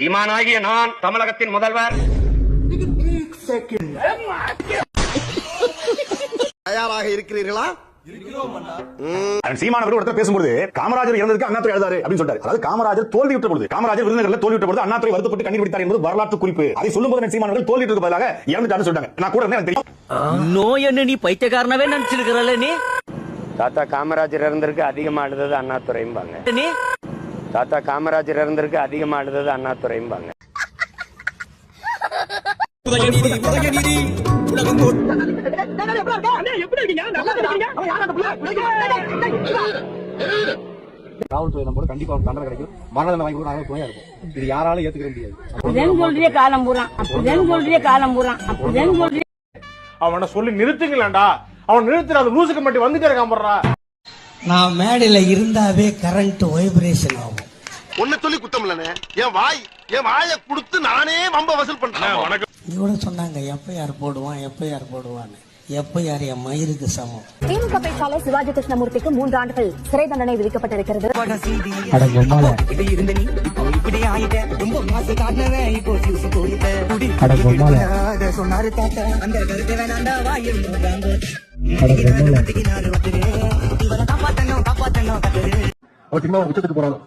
ஈமானாகிய நான் தமிழகத்தின் முதல்வர். தயாராக இருக்கிறீர்களா? சீமானவர் ஒருத்தர் பேசும்போது காமராஜர் இறந்ததுக்கு அண்ணாதுரை எழுதாரு அப்படின்னு சொல்றாரு. அதாவது காமராஜர் தோல்வியுற்ற பொழுது, காமராஜர் விருதுநகர்ல தோல்வியுற்ற பொழுது அண்ணாதுரை வருத்தப்பட்டு கண்ணீர் வடித்தார் என்பது வரலாற்று குறிப்பு. அதை சொல்லும்போது சீமானவர்கள் தோல்வியுற்ற பதிலாக இறந்துட்டாருன்னு சொல்றாங்க. நான் கூட எனக்கு தெரியும். நோய் என்ன நீ பைத்தியக்காரனவே நினைச்சிருக்கிறல்ல நீ. தாத்தா காமராஜர் இறந்திருக்கு அதிகமா அழுதது அண்ணாதுரைம்பாங்க. நீ தாத்தா காமராஜர் இறந்திருக்கு அதிகமா அழுதது அண்ணாதுரைம்பாங்க. காவல்துறை நம்மளோட கண்டிப்பா தண்டனை கிடைக்கும். மரண தண்டனை வாங்கி கூட நாங்க துணையா இருக்கும். இது யாராலும் ஏத்துக்க முடியாது. அவனை சொல்லி நிறுத்துங்களேன்டா. அவன் நிறுத்துற அந்த லூசுக்கு மட்டும் வந்துட்டே இருக்கான் போடுறா. நான் மேடையில இருந்தாவே கரண்ட் வைப்ரேஷன் ஆகும். ஒன்ன சொல்லி குத்தம் இல்லனே. என் வாயை கொடுத்து நானே வம்ப வசூல் பண்றேன். இதோட சொன்னாங்க எஃப்ஐஆர் போடுவான்னு. எஃப்ஐஆர் என் மயிருக்கு சமம். திமுக பேச்சாளர் சிவாஜி கிருஷ்ணமூர்த்திக்கு 3 ஆண்டுகள் சிறை தண்டனை விதிக்கப்பட்டிருக்கிறது. அவர் சினிமா உச்சத்துக்கு போனாலும்,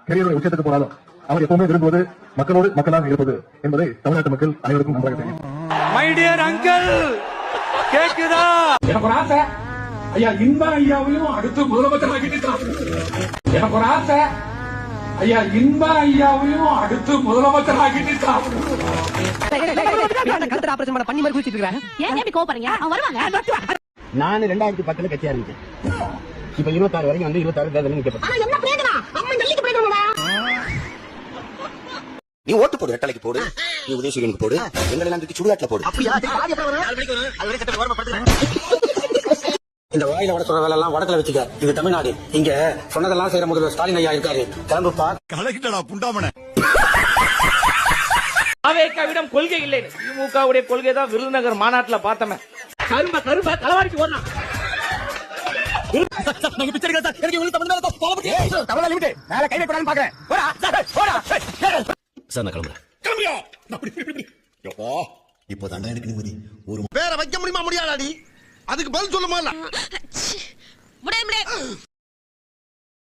கரியரோட உச்சத்துக்கு போனாலும் அவர் எப்பவுமே விரும்புவது மக்களோடு மக்களாக இருப்பது என்பதை தமிழ்நாட்டு மக்கள் அனைவருக்கும் நன்றாக தெரியும். மை டியர் அங்கிள் கேக்குதா? எனக்கு ஒரு ஆசை, ஐயா இன்ப ஐயாவையும் அடுத்து முதலமைச்சர் ஆக்கிட்டு. எனக்கு ஒரு ஆசை, ஐயா இன்ப ஐயாவையும் அடுத்து முதலமைச்சர் ஆக்கிட்டு. நான் 2010 கட்சி ஆரம்பிச்சேன். இப்ப 26 வரைக்கும் வந்து 26 தேர்தல் நிக்கப்பட்டேன். நீ ஓட்டு போடு, ரெட்டலைக்கு போடு, நீ உதயசூரியனுக்கு போடு, எங்களெல்லாம் தூக்கி சுடுகாட்டுல போடு. இந்த வாயில வட சொல்ற வேலை எல்லாம் வடக்குல வச்சுக்க. இது தமிழ்நாடு. இங்க சொன்னதெல்லாம் செய்யற முதல்வர் ஸ்டாலின் ஐயா இருக்காரு. கிளம்புப்பா. கலக்கிட்டடா புண்டாமன. அவேக்காவிடம் கொள்கை இல்லை. திமுகவுடைய கொள்கை தான் விருதுநகர் மாநாட்டுல பார்த்தமே. கரும்ப களவாடிக்கு ஓடலாம். இப்போ தண்டனை எடுக்கணும். ஒரு பேரை வைக்க முடியுமா? முடியாதாடி? அதுக்கு பதில் சொல்லுமா?